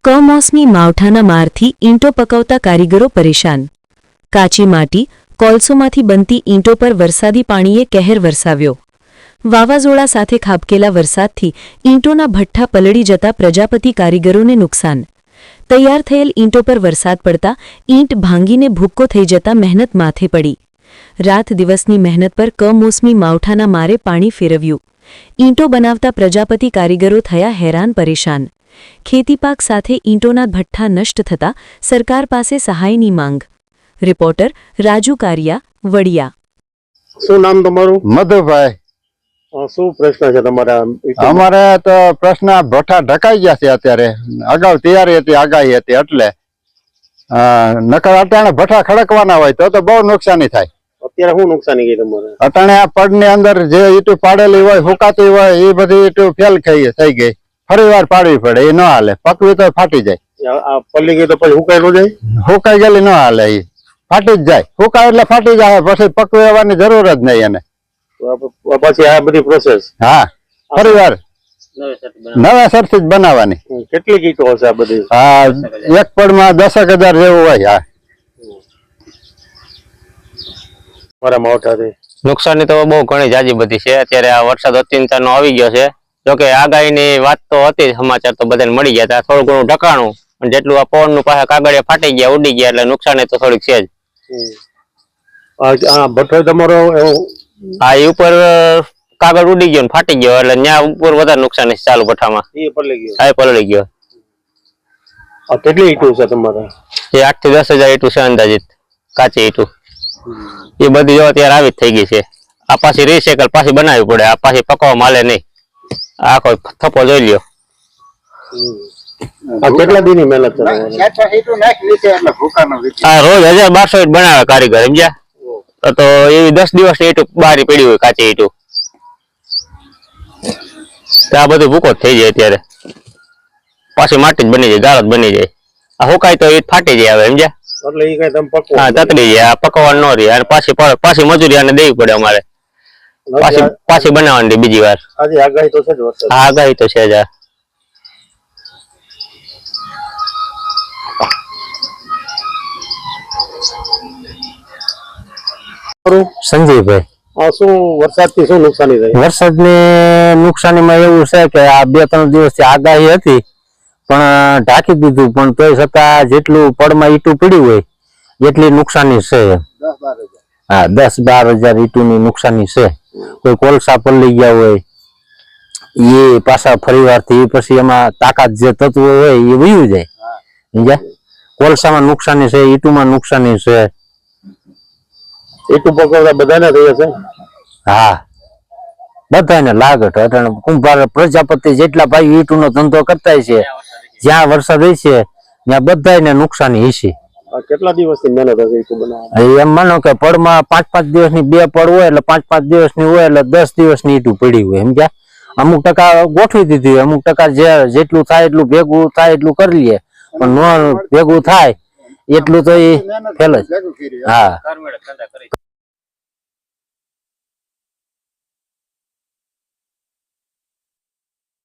કમોસમી માવઠાના મારથી ઈંટો પકવતા કારીગરો પરેશાન। કાચી માટી, કોલસોમાંથી બનતી ઈંટો પર વરસાદી પાણીએ કહેર વરસાવ્યો। વાવાઝોડા સાથે ખાબકેલા વરસાદથી ઈંટોના ભઠ્ઠા પલળી જતા પ્રજાપતિ કારીગરોને નુકસાન। તૈયાર થયેલ ઈંટો પર વરસાદ પડતા ઈંટ ભાંગીને ભૂક્કો થઈ જતા મહેનત માથે પડી। રાત દિવસની મહેનત પર કમોસમી માવઠાના મારે પાણી ફેરવ્યું। ઈંટો બનાવતા પ્રજાપતિ કારીગરો થયા હેરાન પરેશાન। ખેતીપાક સાથે ઈંટોના ભઠ્ઠા નષ્ટ થતા સરકાર પાસે સહાયની માંગ। રિપોર્ટર રાજુ કારિયા, વડિયા। શું નામ તમારું? મધુભાઈ। શું પ્રશ્ન છે તમારા? અમારે તો પ્રશ્ન ભઠ્ઠા ઢકાઈ ગયા છે અત્યારે। અગાઉ તૈયારી હતી, આગાહી હતી એટલે નકર અટાણે ભઠ્ઠા ખડકવાના હોય તો બહુ નુકસાની થાય। અત્યારે શું નુકસાની ગઈ તમારે? અટાણે આ પડની અંદર જે ઈંટું પાડેલી હોય, ફૂંકાતી હોય, એ બધી ઈંટું ફેલ થઈ ગઈ। ફરી વાર પાડવી પડે, એ ન હાલે। પકવી તો ફાટી જાય। પલ્લી ગઈ તો પછી હુકાઈ ન જાય? હુકાઈ ગયેલી ન હાલે, એ ફાટી જ જાય। હુકાય એટલે ફાટી જાય, પછી પકવવાની જરૂર જ નહીં એને। પછી આ બધી પ્રોસેસ? હા, ફરી વાર નવા સરથી જ બનાવવાની। કેટલી ઈંટો હશે આ બધી? હા, એક પડમાં 10,000 જેવું હોય। હા, મારા માવઠાથી નુકસાની તો બહુ ઘણી જાજી બધી છે। અત્યારે આ વરસાદ અત્યંતનો આવી ગયો છે। જોકે આગાહીની વાત તો હતી, સમાચાર તો બધાને મળી ગયા હતા। થોડું ઘણું ઢકાણું, પણ જેટલું આ પવનનું પાછા કાગળિયા ફાટી ગયા, ઉડી ગયા, એટલે નુકસાની તો થોડીક છે જ। ભઠ્ઠો તમારો હા, એ ઉપર કાગળ ઉડી ગયો ને ફાટી ગયો, એટલે ત્યાં ઉપર વધારે નુકસાની ચાલુ ભઠ્ઠામાં। એ પલળી ગયો? હા, પલળી ગયો। કેટલી ઈંટો છે તમારે? એ 8 થી 10,000 ઈંટું છે અંદાજિત, કાચી ઈંટું। એ બધી જો અત્યારે આવી જ થઈ ગઈ છે। આ પાછી રીસાયકલ પાછી બનાવવી પડે, આ પાછી પકવામાં હાલે નહીં। આખો થપ્પો જોઈ લ્યો। કેટલા દિનની મહેનત છે? આ રોજ 1200 ઈંટ બનાવે કારીગર, સમજ્યા? તો એ 10 દિવસની ઈંટું બહાર પડી હોય, કાચી ઈંટું। આ બધું ભૂકો જ થઈ જાય અત્યારે, પાછી માટી જ બની જાય, ગાળ જ બની જાય। આ હુકાય તો ઈંટ ફાટી જાય, હવે સમજ્યા? એટલે એ કઈ તમે પકવો? હા, તતડી જાય, આ પકવવાનું ન રહે। અને પાછી મજૂરી આને દેવી પડે અમારે, પાછી બનાવવાની બીજી વાર। આજે આગાહી તો છે જ વરસાદ? હા, આગાહી તો છે જ। સંજયભાઈ। શું વરસાદથી શું નુકસાની થઈ? વરસાદની નુકસાનીમાં એવું છે કે આ 2-3 દિવસથી આગાહી હતી, પણ ઢાંકી દીધું, પણ તોય છતાં જેટલું પડમાં ઈંટું પડ્યું હોય એટલી નુકસાની છે। હા, 10-12 હજાર ઈંટુની નુકસાની છે। કોઈ કોલસા પલળી ગયા હોય, એ પાછા ફરી વાર થી પછી એમાં તાકાત જે તત્વો હોય એ વયું જાય, સમજ્યા? કોલસામાં નુકસાની છે, ઈંટુમાં નુકસાની છે। ઈંટું પકવતા બધાને થઈ હશે? હા, બધાને લાગટ અટાણે કુંભાર પ્રજાપતિ જેટલા ભાઈ ઈંટુનો ધંધો કરતા છે, જ્યાં વરસાદ હશે ત્યાં બધાને નુકસાની હશે। કેટલા દિવસની મહેનત હશે ઈંટું બનાવવા? એમ માનો કે પડમાં 5-5 દિવસની 2 પડ હોય એટલે 5-5 દિવસની હોય એટલે 10 દિવસની ઈંટું પડી હોય, સમજ્યા? અમુક ટકા ગોઠવી દીધી હોય, અમુક ટકા જેટલું થાય એટલું ભેગું થાય એટલું કરી લઈએ, પણ ન ભેગું થાય એટલું તો એ ફેલ જ। હા।